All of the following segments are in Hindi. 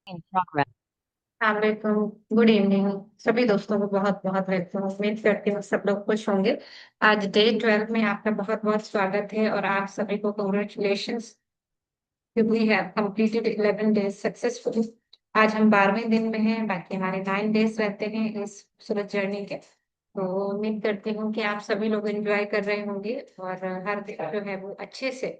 In progress. वालेकुम। Good evening. सभी दोस्तों को बहुत बहुत वेलकम। उम्मीद करती हूँ सब लोग खुश होंगे। आज डे 12 में आपका बहुत बहुत स्वागत है और आप सभी को congratulations. We have completed 11 days successfully. आज हम 12वें दिन में हैं, बाकी हमारे 9 डेज रहते हैं इस खूबसूरत जर्नी के। तो उम्मीद करती हूँ कि आप सभी लोग एंजॉय कर रहे होंगे और हर दिन जो है वो अच्छे से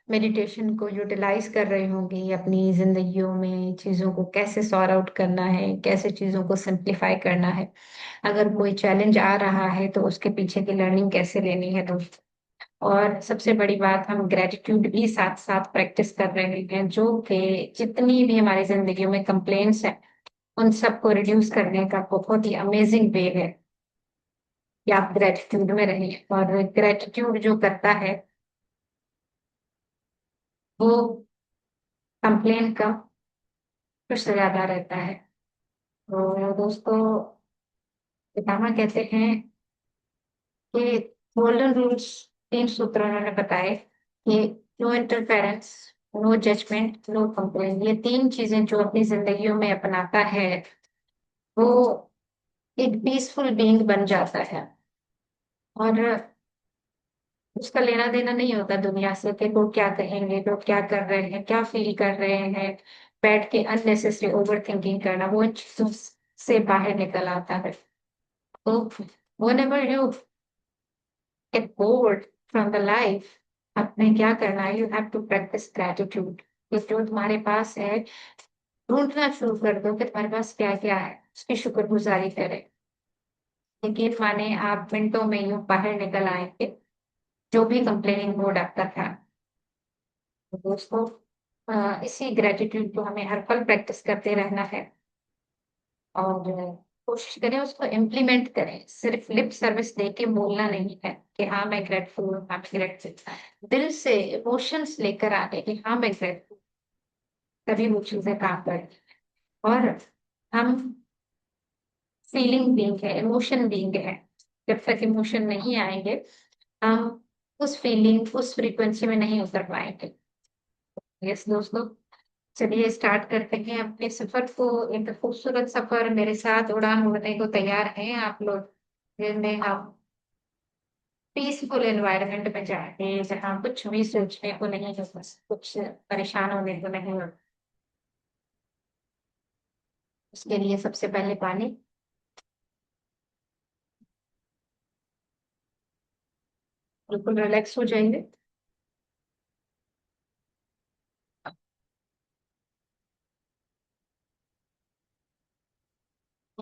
मेडिटेशन को यूटिलाइज कर रहे होंगे अपनी जिंदगियों में। चीजों को कैसे सॉर्ट आउट करना है, कैसे चीजों को सिंप्लीफाई करना है, अगर कोई चैलेंज आ रहा है तो उसके पीछे की लर्निंग कैसे लेनी है दोस्त। और सबसे बड़ी बात, हम ग्रेटिट्यूड भी साथ साथ प्रैक्टिस कर रहे हैं, जो कि जितनी भी हमारी जिंदगी में कंप्लेंट्स हैं उन सबको रिड्यूस करने का बहुत ही अमेजिंग वे है कि आप ग्रेटिट्यूड में रहें। और ग्रेटिट्यूड जो करता है वो कंप्लेन का कुछ ज्यादा रहता है। तो दोस्तों, पितामह कहते हैं कि गोल्डन रूल्स, 3 सूत्र उन्होंने बताए कि no interference, no judgement, no complain. ये 3 चीजें जो अपनी जिंदगियों में अपनाता है वो एक पीसफुल बीइंग बन जाता है। और उसका लेना देना नहीं होता दुनिया से कि लोग क्या कहेंगे, लोग क्या कर रहे हैं, क्या फील कर रहे हैं। बैठ के अननेसेसरी ओवर थिंकिंग करना, वो इन चीजों से बाहर निकल आता है। तो whenever you get bored from the life, आपने क्या करना है, you have to practise gratitude. कि जो तुम्हारे पास है ढूंढना शुरू कर दो कि तुम्हारे पास क्या क्या है, उसकी शुक्रगुजारी करें। यकीन माने आप मिनटों में यूं बाहर निकल आएंगे जो भी कंप्लेनिंग मोड आपका था। तो दोस्तों, इसी ग्रेटिट्यूड को हमें हर पल प्रैक्टिस करते रहना है। और कोशिश करें उसको इम्प्लीमेंट करें, सिर्फ लिप सर्विस दे के बोलना नहीं है कि हाँ मैं ग्रेटफुल हूँ, हाँ मैं ग्रेटफुल। दिल से इमोशंस लेकर आने कि हाँ मैं ग्रेटफुल, तभी वो चीजें काम करें। और हम फीलिंग बीइंग है, इमोशन बीइंग है। जब तक इमोशन नहीं आएंगे हम उस फीलिंग, उस फ्रीक्वेंसी में नहीं उतर पाएंगे। यस दोस्तों, चलिए स्टार्ट करते हैं अपने सफर को। एक खूबसूरत सफर मेरे साथ उड़ान भरने को तैयार हैं आप लोग, जिनमें हम पीसफुल एनवायरनमेंट में जाएंगे, जहाँ कुछ भी सोचने को नहीं है, बस कुछ परेशान होने को नहीं है। उसके लिए सबसे पहले पानी। बिल्कुल रिलैक्स हो जाएंगे।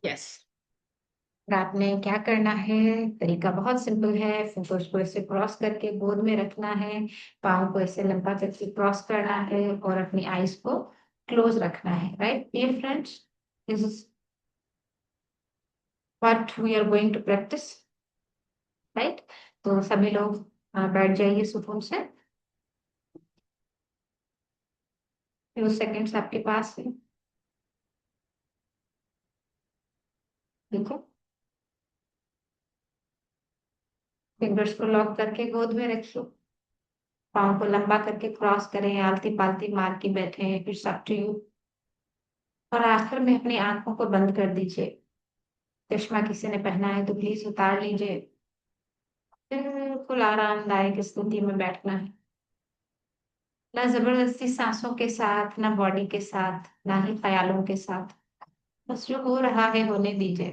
यस। और आपने क्या करना है, तरीका बहुत सिंपल है। फिंगर्स को ऐसे क्रॉस करके गोद में रखना है, पाँव को ऐसे लंबा करके क्रॉस करना है और अपनी आईज को क्लोज रखना है। Right dear friends, this is what we are going to practise. Right. तो सभी लोग बैठ जाइए सुकून से। फ्यू सेकेंड्स आपके पास है। देखो, फिंगर्स को लॉक करके गोद में रखिए, पाँव को लंबा करके क्रॉस करें, आलती पालती मार के बैठे हैं, फिर अप टू यू। और आखिर में अपनी आंखों को बंद कर दीजिए। चश्मा किसी ने पहना है तो प्लीज उतार लीजिए। बिल्कुल आरामदायक स्थिति में बैठना है, ना जबरदस्ती सांसों के साथ, ना बॉडी के साथ, ना ही ख्यालों के साथ। बस जो हो रहा है होने दीजिए।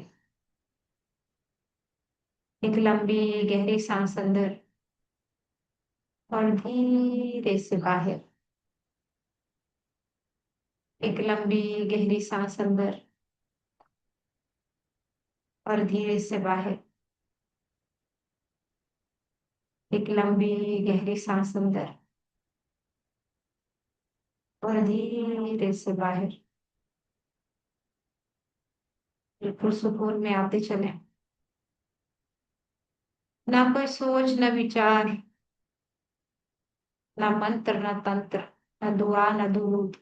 एक लंबी गहरी सांस अंदर और धीरे से बाहर। एक लंबी गहरी सांस अंदर और धीरे से बाहर। एक लंबी गहरी सांस अंदर और धीरे से बाहर। बिल्कुल सुकून में आते चले। ना कोई सोच, न विचार, ना मंत्र, न तंत्र, न दुआ, न दुरूद।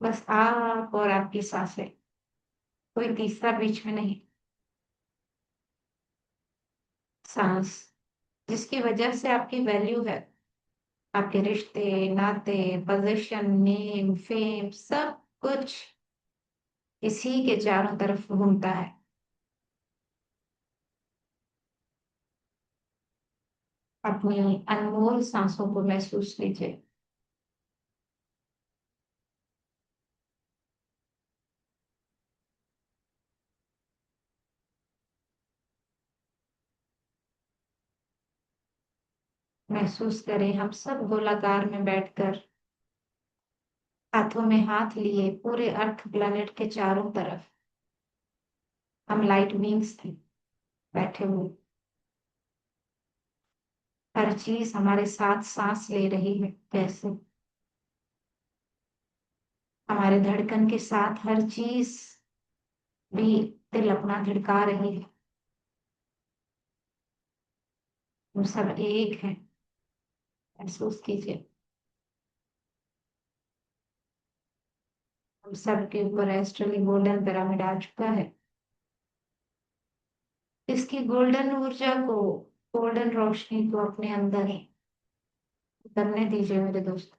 बस आप और आपकी सांसें, कोई तीसरा बीच में नहीं। सांस जिसकी वजह से आपकी वैल्यू है, आपके रिश्ते, नाते, पोजीशन, नेम, फेम, सब कुछ इसी के चारों तरफ घूमता है। अपनी अनमोल सांसों को महसूस कीजिए। महसूस करें हम सब गोलाकार में बैठकर, हाथों में हाथ लिए पूरे अर्थ प्लैनेट के चारों तरफ हम लाइट बींग्स थे बैठे हुए। हर चीज हमारे साथ सांस ले रही है, कैसे हमारे धड़कन के साथ हर चीज भी दिल अपना धड़का रही है। हम सब एक हैं, महसूस कीजिए। हम सब के ऊपर एस्ट्रली गोल्डन पिरामिड आ चुका है। इसकी गोल्डन ऊर्जा को, गोल्डन रोशनी को अपने अंदर ही उतरने दीजिए मेरे दोस्त।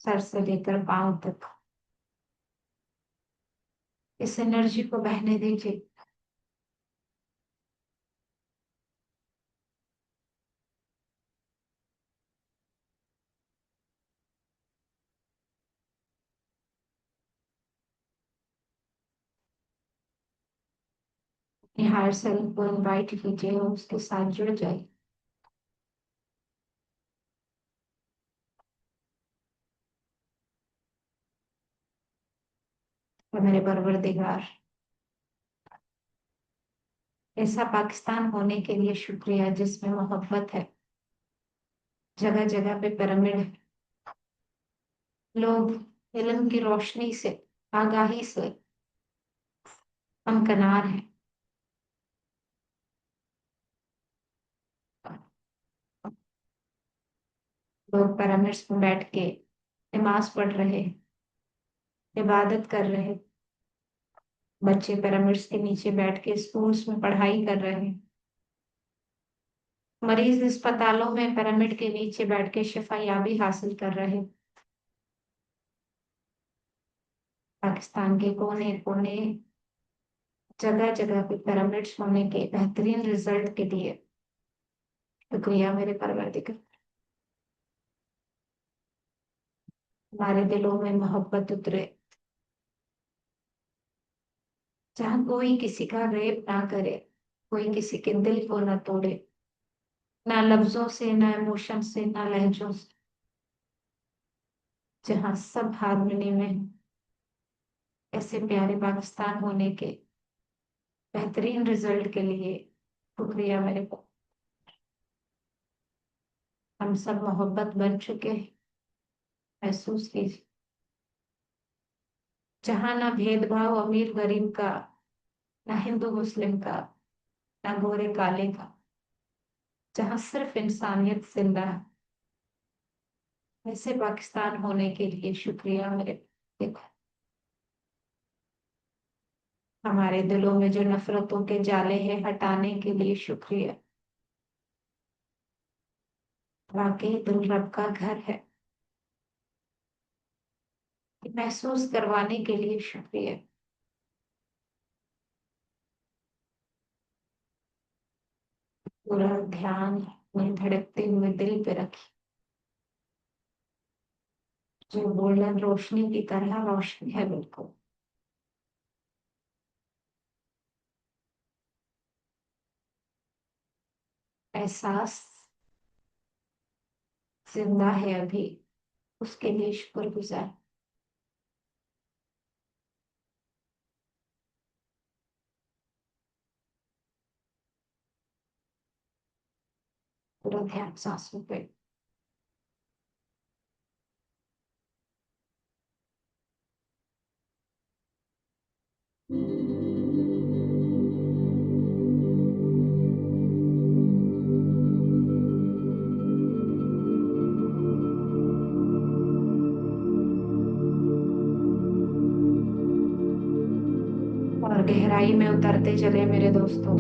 सर से लेकर पांव तक इस एनर्जी को बहने दीजिए। अपने हायर सेल्फ को इनवाइट कीजिए और उसके साथ जुड़ जाइए। और मेरे परवरदिगार, ऐसा पाकिस्तान होने के लिए शुक्रिया जिसमें मोहब्बत है, जगह जगह पे पिरामिड है, लोग इल्म की रोशनी से, आगाही से हमकनार हैं। लोग पिरामिड्स में बैठ के नमाज पढ़ रहे हैं, इबादत कर रहे हैं। बच्चे पिरामिड्स के नीचे बैठ के स्कूल्स में पढ़ाई कर रहे हैं। मरीज अस्पतालों में पिरामिड के नीचे बैठ के शिफायाबी हासिल कर रहे हैं। पाकिस्तान के कोने कोने, जगह जगह पे पिरामिड्स होने के बेहतरीन रिजल्ट के लिए शुक्रिया मेरे परवरदिगार। हमारे दिलों में मोहब्बत उतरे, जहाँ कोई किसी का रेप ना करे, कोई किसी के दिल को ना तोड़े, ना लफ्जों से, ना इमोशन से, ना लहजों से, जहाँ सब हारमोनी में है। ऐसे प्यारे पाकिस्तान होने के बेहतरीन रिजल्ट के लिए शुक्रिया मेरे को। हम सब मोहब्बत बन चुके हैं, महसूस कीजिए। जहाँ ना भेदभाव अमीर गरीब का, ना हिंदू मुस्लिम का, ना गोरे काले का, जहाँ सिर्फ इंसानियत जिंदा है। ऐसे पाकिस्तान होने के लिए शुक्रिया मेरे। देखो, हमारे दिलों में जो नफरतों के जाले हैं हटाने के लिए शुक्रिया। वाकई दिल रब का घर है, महसूस करवाने के लिए शुक्रिया। पूरा ध्यान अपने धड़कते हुए दिल पे रखिए, जो गोल्डन रोशनी की तरह रोशनी है बिल्कुल। एहसास जिंदा है अभी, उसके लिए शुक्रगुजार। पूरा ध्यान सांसों पे। गहराई में उतरते चले मेरे दोस्तों।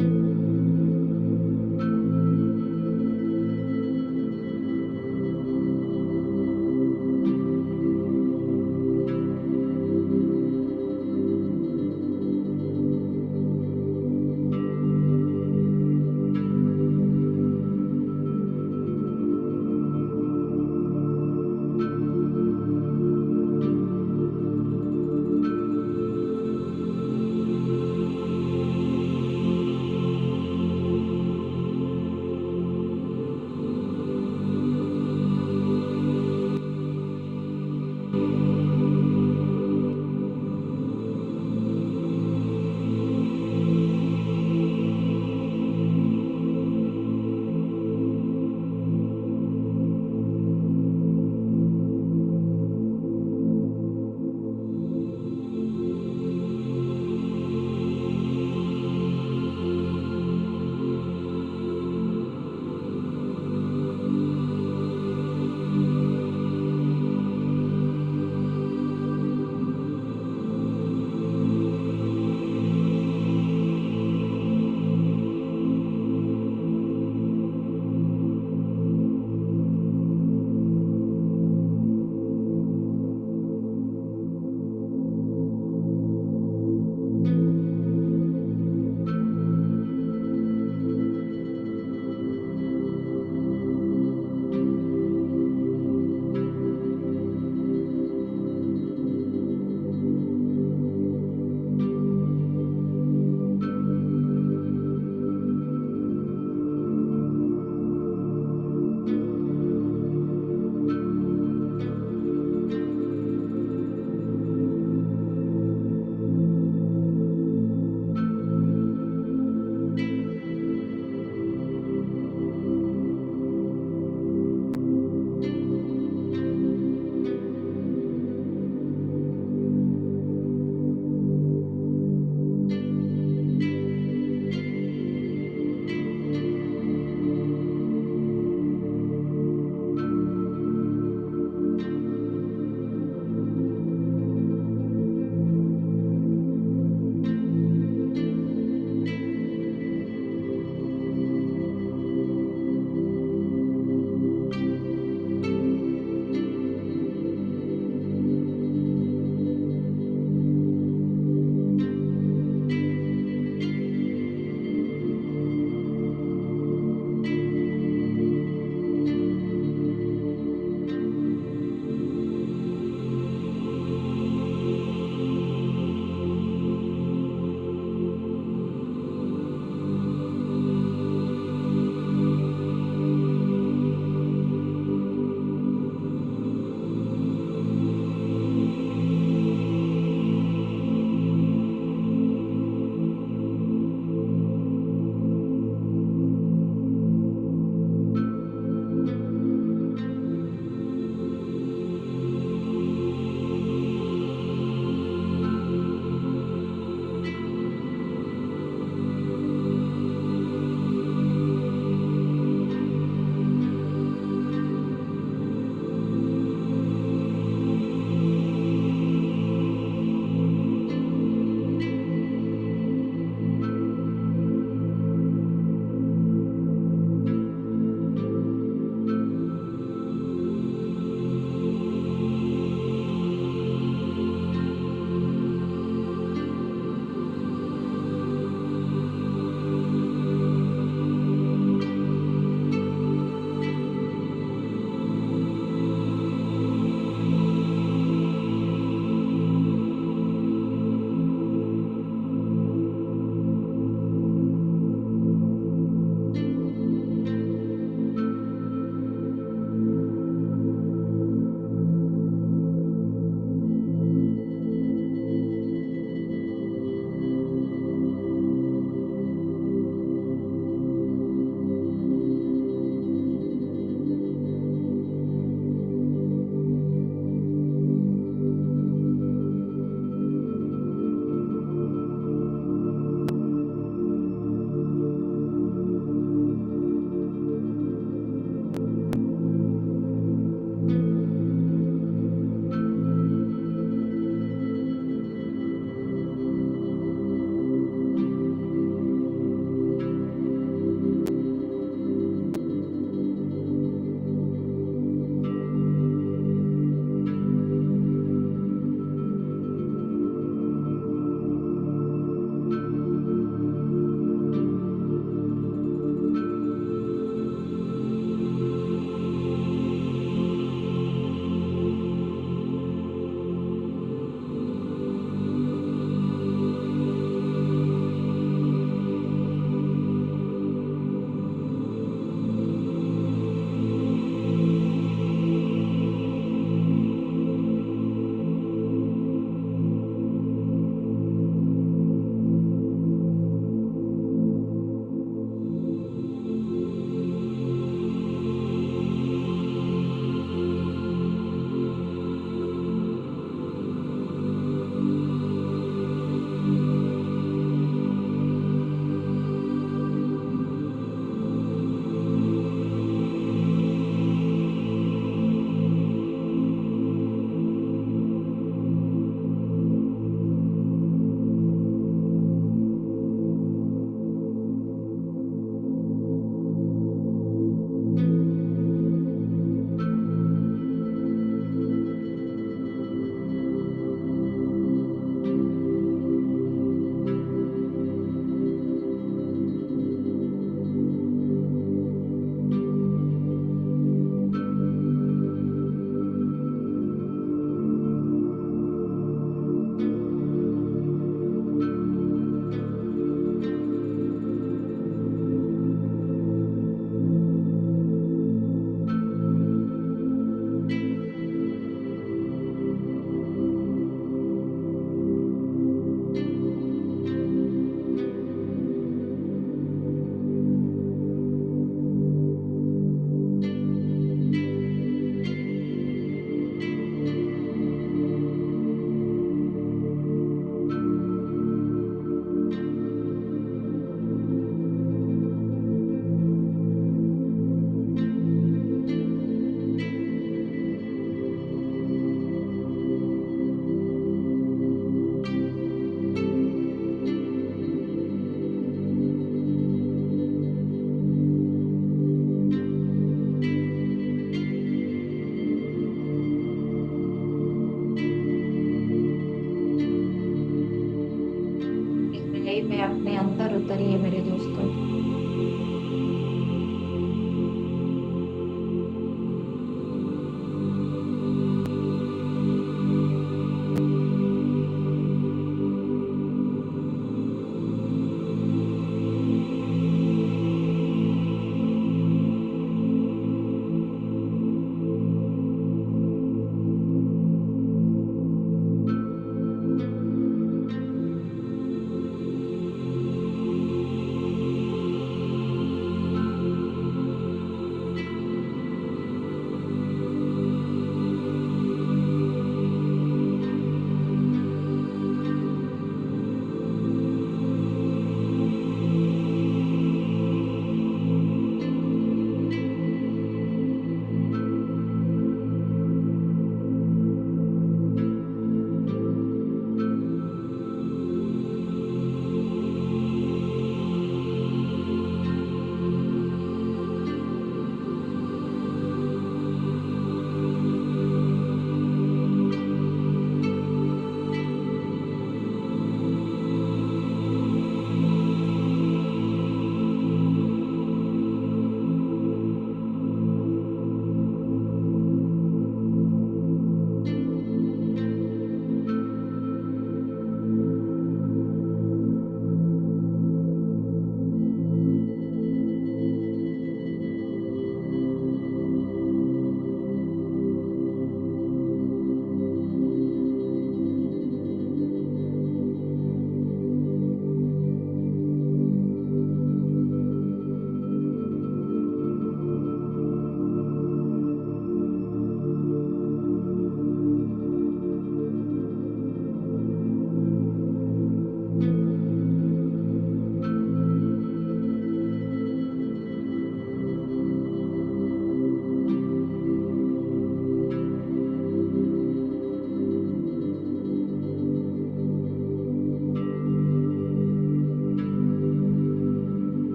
उतरिए मेरे दोस्तों।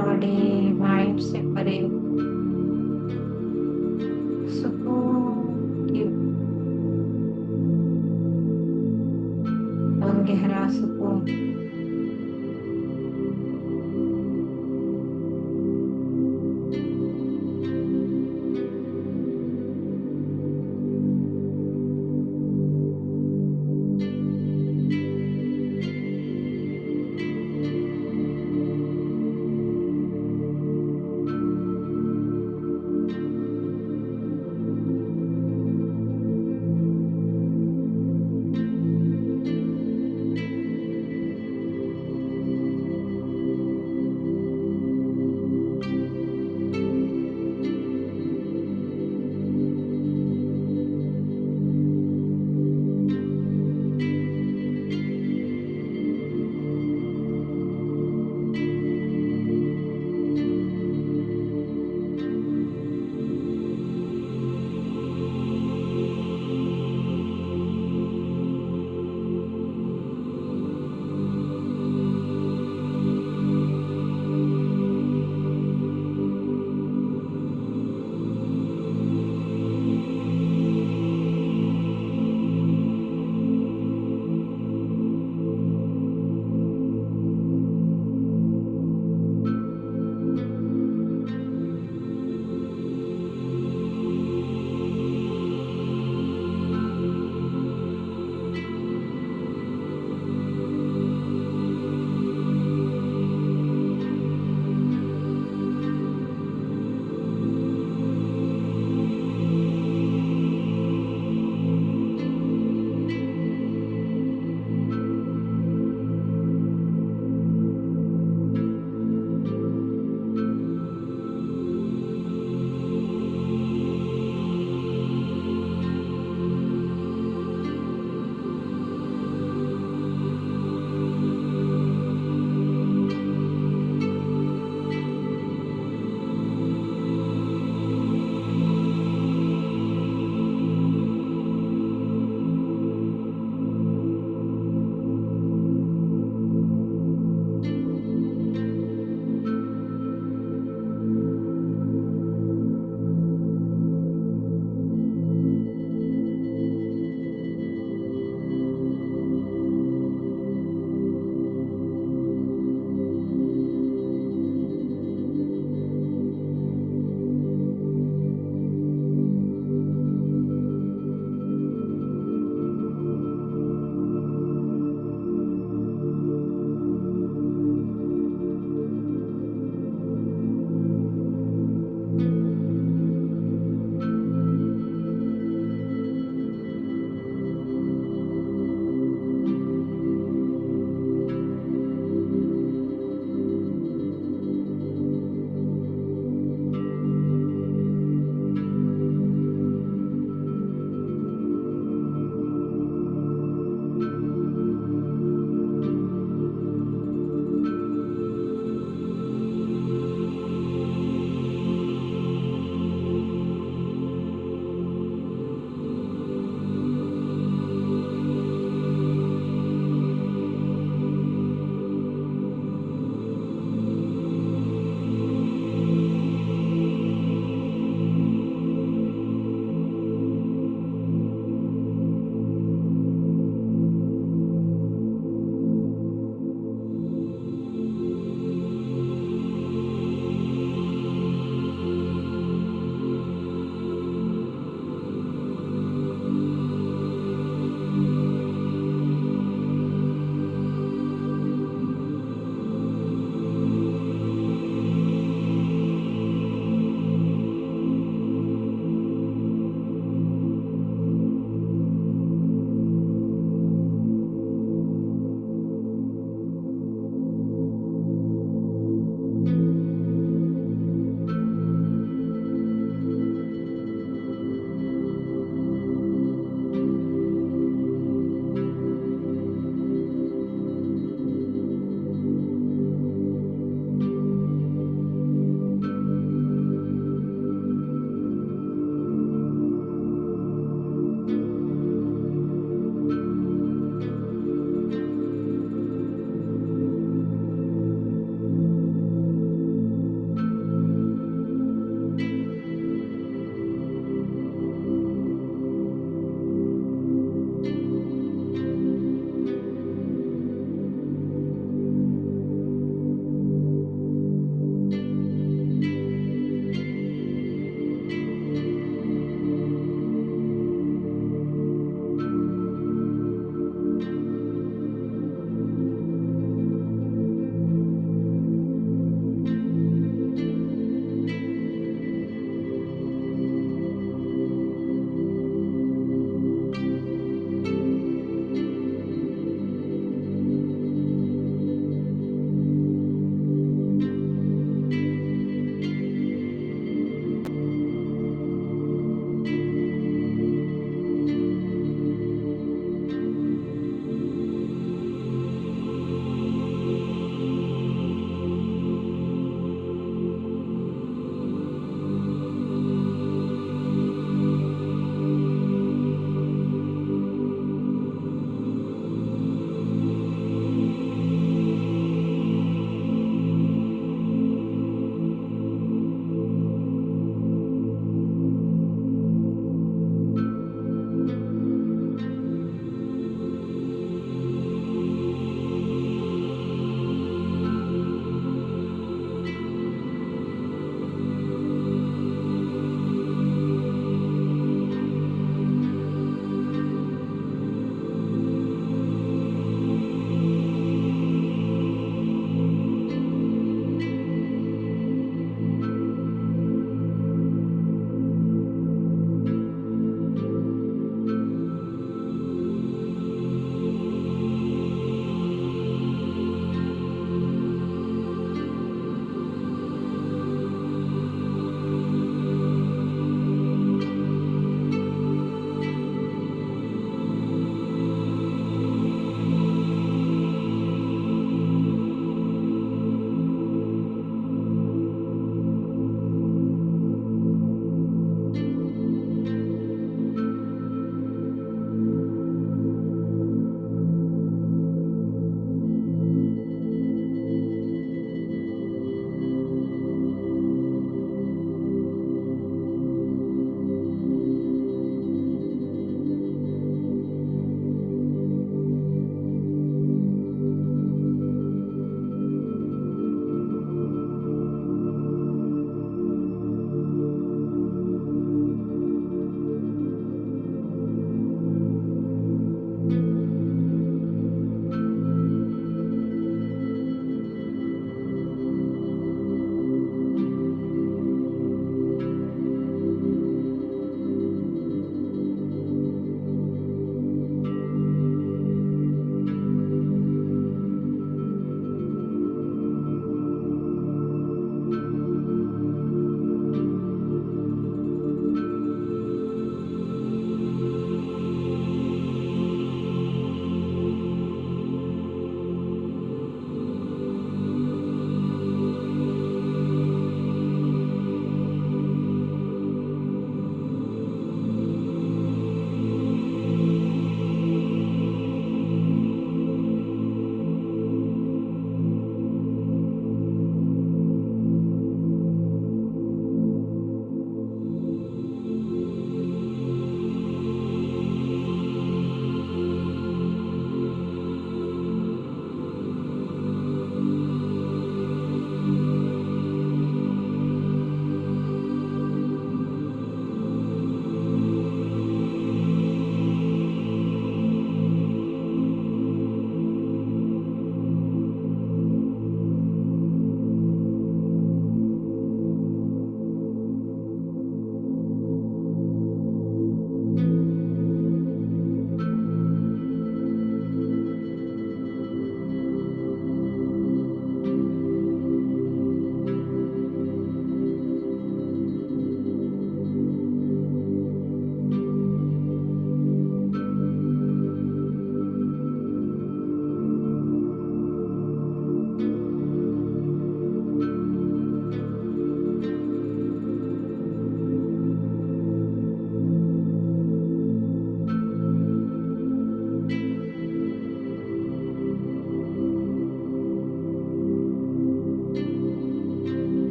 बॉडी माइंड से परे सुकून की और गहरा सुकून।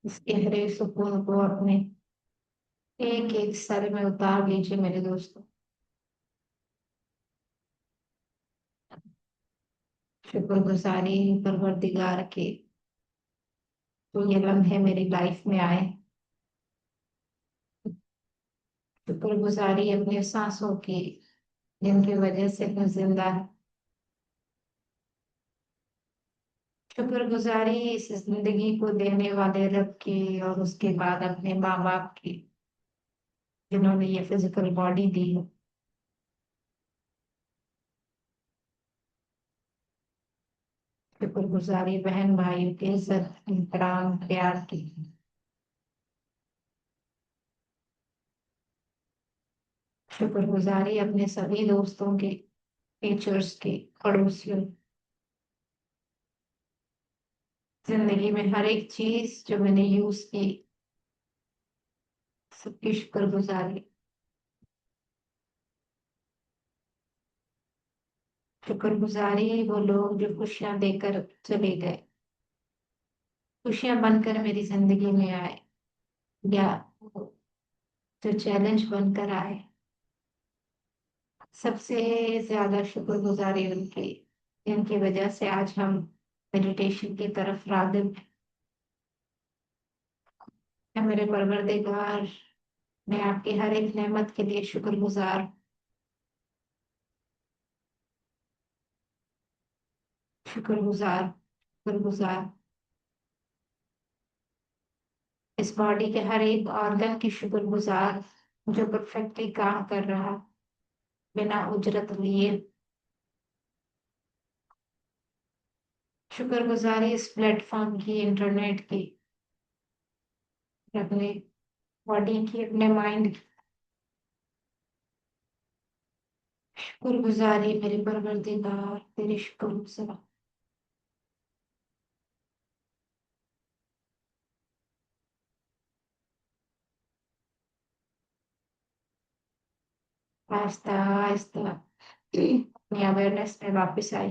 इस गहरे सुकून को अपने एक एक सर में उतार लीजिए मेरे दोस्तों। शुक्रगुजारी परवरदिगार के, तो ये लम्हे मेरी लाइफ में आए। शुक्रगुजारी अपने सांसों की, जिनकी वजह से मैं जिंदा है। शुक्रगुजारी इस जिंदगी को देने वाले रब की, और उसके बाद अपने माँ बाप की, जिन्होंने ये फिजिकल बॉडी दी है। शुक्रगुजारी बहन भाइयों के इज्जत एहतराम प्यार की। शुक्रगुजारी अपने सभी दोस्तों की, टीचर्स की, पड़ोसियों, जिंदगी में हर एक चीज जो मैंने यूज की, सबकी शुक्रगुजारी। शुक्रगुजारी वो लोग जो खुशियां देकर चले गए, खुशियां बनकर मेरी जिंदगी में आए, या जो चैलेंज बनकर आए। सबसे ज्यादा शुक्रगुजारी उनकी, जिनकी वजह से आज हम मेडिटेशन की तरफ राग़िब हैं। मेरे परवरदिगार, मैं आपकी हर एक नेमत के लिए शुक्रगुजार, शुक्रगुजार, शुक्रगुजार। इस बॉडी के हर एक ऑर्गन की शुक्रगुजार, जो परफेक्टली काम कर रहा, बिना उजरत लिए। शुक्रगुजारी इस प्लेटफॉर्म की, इंटरनेट की, अपने बॉडी की, अपने माइंड की। शुक्रगुजारी मेरे परवरदिगार, तेरी शुक्रगुजार। आहिस्ता आहिस्ता अपनी अवेयरनेस में वापस आई।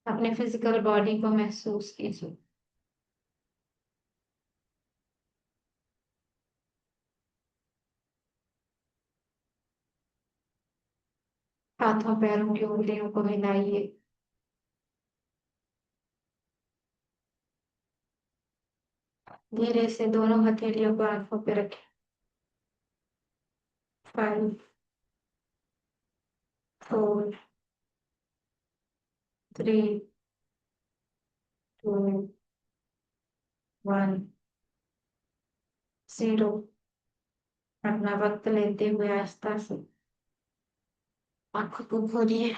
अपने फिजिकल बॉडी को महसूस कीजिए। हाथों पैरों की उंगलियों को हिलाइए। धीरे से दोनों हथेलियों को आंखों पे रखें। 5, 4, 3, 2, 1, 0। अपना वक्त लेते हुए आस्था से आंखों को खोलिए।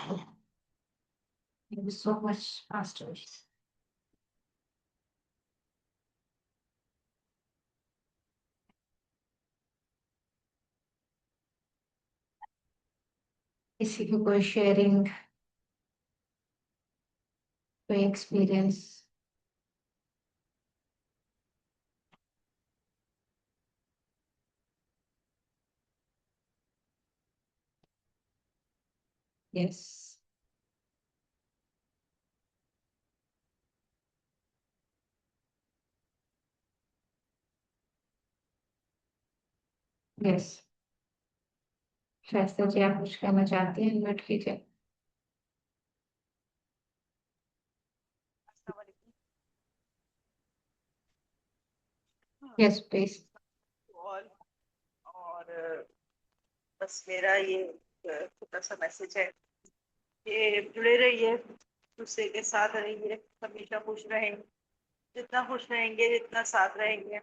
Thank you so much, Masters. किसी को कोई शेयरिंग, कोई एक्सपीरियंस? Yes, yes. शायद जी आप कुछ कहना चाहते हैं, इन्वाइट कीजिए। अस्सलाम वालेकुम। Yes please. और बस मेरा ये छोटा सा मैसेज है कि जुड़े रहिए, दूसरे के साथ रहिए, हमेशा खुश रहेंगे। जितना खुश रहेंगे, जितना साथ रहेंगे,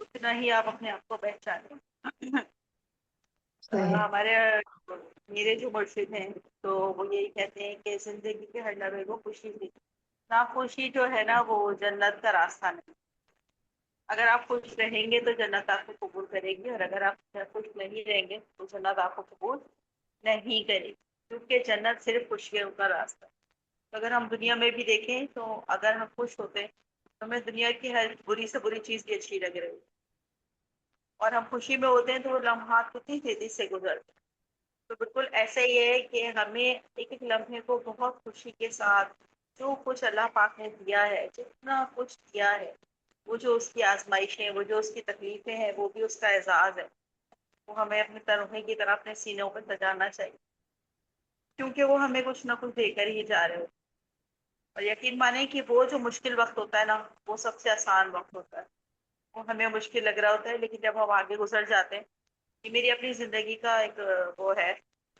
उतना ही आप अपने आप को पहचानें। सही है। हमारे मेरे जो मुर्शिद हैं, तो वो यही कहते हैं कि जिंदगी के हर लम्हे को खुशी दी। ना खुशी जो है ना, वो जन्नत का रास्ता नहीं। अगर आप खुश रहेंगे तो जन्नत आपको कबूल करेगी, और अगर आप खुश नहीं रहेंगे तो जन्नत आपको कबूल नहीं करेगी, क्योंकि जन्नत सिर्फ खुशियों का रास्ता है। तो अगर हम दुनिया में भी देखें, तो अगर हम खुश होते हैं तो हमें दुनिया की हर बुरी से बुरी चीज भी अच्छी लग रही है, और हम खुशी में होते हैं तो वो लम्हात कितनी तेजी से गुजरते हैं। तो बिल्कुल ऐसा ही है कि हमें एक एक लम्हे को बहुत खुशी के साथ, जो कुछ अल्लाह पाक ने दिया है, जितना कुछ दिया है, वो जो उसकी आजमाइशें, वो जो उसकी तकलीफें हैं, वो भी उसका एजाज है। वो हमें अपने तनखे की तरह अपने सीनों पर सजाना चाहिए, क्योंकि वो हमें कुछ ना कुछ देकर ही जा रहे हो। और यकीन माने कि वो जो मुश्किल वक्त होता है ना, वो सबसे आसान वक्त होता है। वो हमें मुश्किल लग रहा होता है, लेकिन जब हम आगे गुजर जाते हैं, ये मेरी अपनी जिंदगी का एक वो है,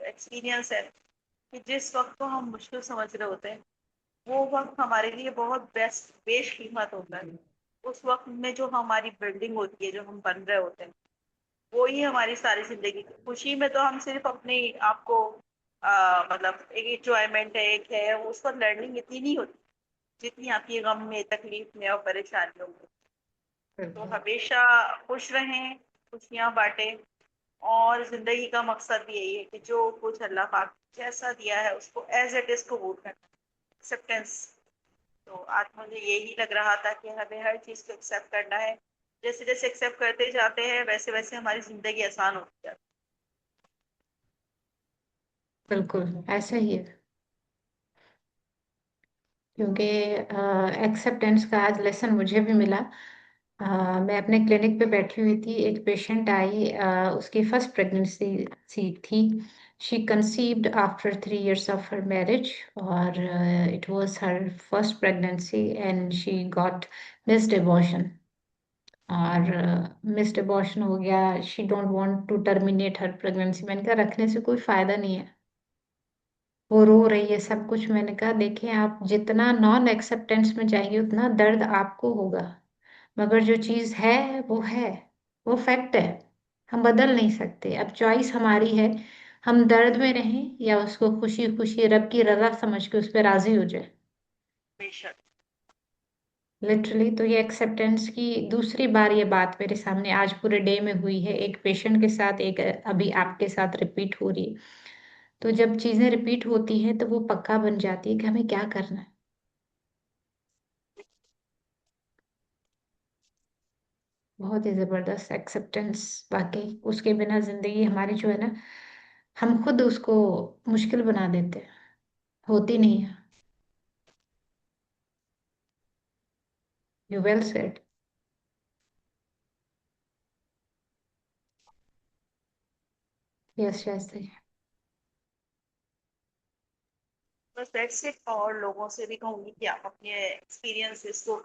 एक्सपीरियंस है, कि जिस वक्त को हम मुश्किल समझ रहे होते हैं, वो वक्त हमारे लिए बहुत बेस्ट बेशकीमत होता है। उस वक्त में जो हमारी बिल्डिंग होती है, जो हम बन रहे होते हैं, वो ही हमारी सारी जिंदगी की खुशी में तो हम सिर्फ अपने आप को मतलब एक इंजॉयमेंट है, एक है, उस पर लर्निंग इतनी नहीं होती जितनी आपकी गम में, तकलीफ में और परेशानियों में। तो बिल्कुल। हमेशा खुश रहें, खुशियां बांटें। और जिंदगी का मकसद भी यही है कि जो कुछ अल्लाह पाक जैसा दिया है उसको एज इट इज कबूल करना, एक्सेप्टेंस। तो आज मुझे यही लग रहा था कि हमें हर चीज को एक्सेप्ट करना है। जैसे जैसे एक्सेप्ट करते जाते हैं, वैसे वैसे हमारी जिंदगी आसान होती जाती बिल्कुल ऐसा ही है, क्योंकि एक्सेप्टेंस का आज लेसन मुझे भी मिला। मैं अपने क्लिनिक पे बैठी हुई थी, एक पेशेंट आई, उसकी फर्स्ट प्रेगनेंसी सी थी। She conceived after 3 years of her marriage, और it was her first pregnancy and she got missed abortion. और मिस्ड अबॉर्शन हो गया, she don't want to terminate her pregnancy. मैंने कहा रखने से कोई फायदा नहीं है। वो रो रही है, सब कुछ। मैंने कहा देखिए, आप जितना नॉन एक्सेप्टेंस में जाएंगे उतना दर्द आपको होगा, मगर जो चीज है वो है, वो फैक्ट है, हम बदल नहीं सकते। अब चॉइस हमारी है, हम दर्द में रहें या उसको खुशी खुशी रब की रजा समझ के उस पर राजी हो जाए। है। बेशक। लिटरली, तो ये एक्सेप्टेंस की दूसरी बार ये बात मेरे सामने आज पूरे डे में हुई है, एक पेशेंट के साथ, एक अभी आपके साथ रिपीट हो रही है। तो जब चीजें रिपीट होती हैं तो वो पक्का बन जाती है कि हमें क्या करना है। बहुत ही जबरदस्त एक्सेप्टेंस, वाकई उसके बिना जिंदगी हमारी जो है ना, हम खुद उसको मुश्किल बना देते हैं, होती नहीं है। You well said. यस, ऐसे। बस दैट्स इट। और लोगों से भी कहूंगी कि आप अपने एक्सपीरियंसेस को,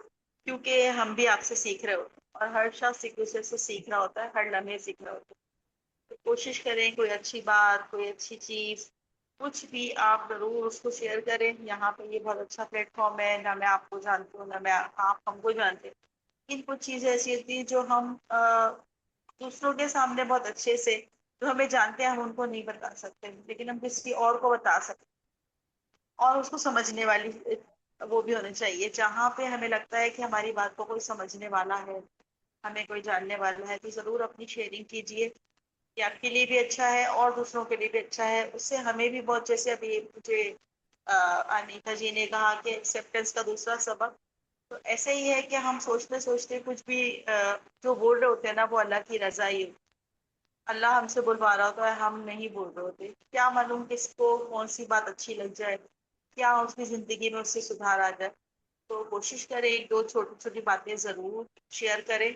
क्योंकि हम भी आपसे सीख रहे होते हैं और हर शख्स एक दूसरे से सीख रहा होता है, हर लम्हे सीख रहा होता है। तो कोशिश करें कोई अच्छी बात, कोई अच्छी चीज, कुछ भी आप जरूर उसको शेयर करें। यहाँ पे ये बहुत अच्छा प्लेटफॉर्म है, ना मैं आपको जानती हूँ, ना मैं आप हमको जानते हैं। लेकिन कुछ चीजें ऐसी होती हैं जो हम दूसरों के सामने बहुत अच्छे से, जो हमें जानते हैं, हम उनको नहीं बता सकते, लेकिन हम किसी और को बता सकते हैं। और उसको समझने वाली वो भी होनी चाहिए। जहाँ पे हमें लगता है कि हमारी बात को कोई समझने वाला है, हमें कोई जानने वाला है, तो जरूर अपनी शेयरिंग कीजिए। ये आपके लिए भी अच्छा है और दूसरों के लिए भी अच्छा है। उससे हमें भी बहुत, जैसे अभी मुझे अनीता जी ने कहा कि एक्सेप्टेंस का दूसरा सबक, तो ऐसे ही है कि हम सोचते सोचते कुछ भी जो बोल रहे होते हैं ना, वो अल्लाह की रजा ही होती है। अल्लाह हमसे बुलवा रहा होता है, हम नहीं बोल रहे होते। क्या मालूम किसको कौन सी बात अच्छी लग जाए, क्या उसकी जिंदगी में उससे सुधार आ जाए। तो कोशिश करें एक दो छोटी छोटी बातें जरूर शेयर करें,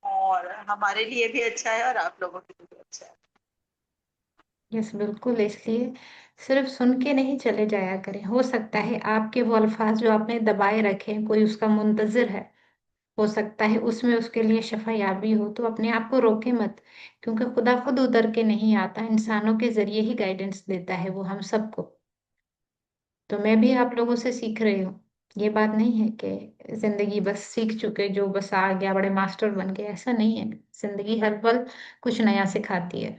और हमारे लिए भी अच्छा है और आप लोगों के लिए भी अच्छा है। यस, बिल्कुल। इसलिए सिर्फ सुन के नहीं चले जाया करें। हो सकता है आपके वो अल्फाज जो आपने दबाए रखे हैं, कोई उसका मुंतजिर है, हो सकता है उसमें उसके लिए शफा याबी हो। तो अपने आप को रोके मत, क्योंकि खुदा खुद उतर के नहीं आता, इंसानों के जरिए ही गाइडेंस देता है वो हम सबको। तो मैं भी आप लोगों से सीख रही हूँ। ये बात नहीं है कि जिंदगी बस सीख चुके, जो बस आ गया बड़े मास्टर बन गए, ऐसा नहीं है। जिंदगी हर पल कुछ नया सिखाती है।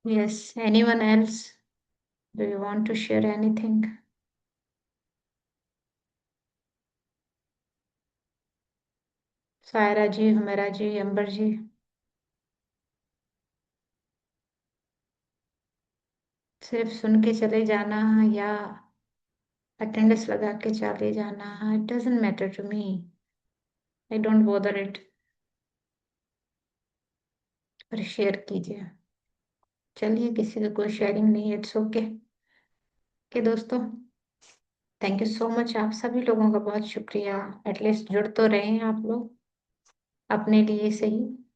Yes, anyone else, do you want to share anything? Saira ji, Humera ji, Ambar ji. सिर्फ सुन के चले जाना या अटेंडेंस लगा के चले जाना, it doesn't matter to me. I don't bother it. और शेयर कीजिए। चलिए, किसी का कोई शेयरिंग नहीं है, इट्स ओके। कि दोस्तों, थैंक यू सो मच। आप सभी लोगों का बहुत शुक्रिया। एटलीस्ट जुड़ तो रहे हैं आप लोग, अपने लिए सही।